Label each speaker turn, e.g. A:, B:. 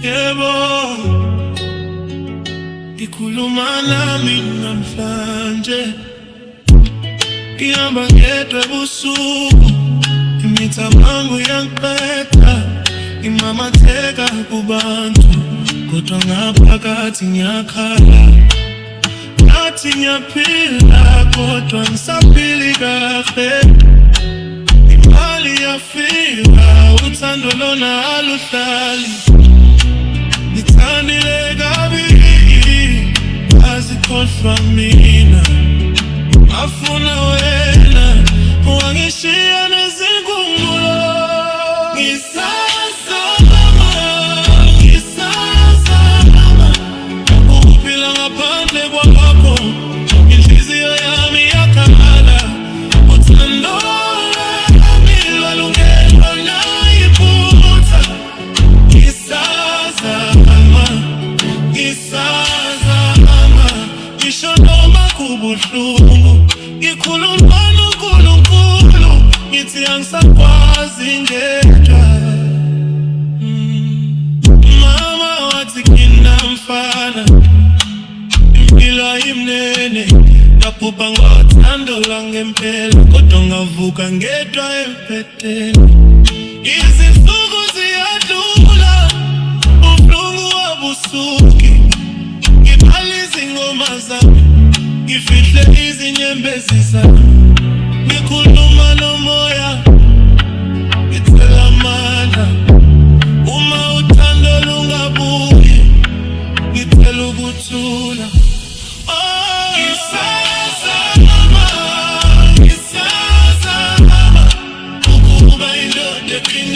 A: Yebo, ngikhuluma nami namhlanje. Ngihamba ngedwa ebusuku, imicabango iyangiqeda. Ngimamatheka kubantu, kodwa ngaphakathi ngiyakhala. Ngathi ngiyaphila, kodwa ngisaphili kahle. Imali yafika, uthando lona aluhlali. Ngithandile kabili, ngazikhohlwa mina. Ngafuna wena, wangishiya nezinkumbulo. Ngisazama ukuphila ngaphandle kwakho. Inhliziyo yami yakhala, uthando lwami lwalungena iphutha. Ngisazama, ngisho noma kubuhlungu. Ngikhuluma noNkulunkulu, ngithi angisakwazi ngedwa. Mama wathi nginamfana, impilo ayimnene. Ngabhubha ngothando langempela, kodwa ngavuka ngedwa empetheni. Izinsuku ziyadlula, ubuhlungu abusuki. Ngibhala izingoma zami, ngifihle izinyembezi zami. Ngikhuluma nomoya, ngicela amandla. Uma uthando lungabuyi, ngicela ukuthula. Ngisazama ukuba indoda eqinile.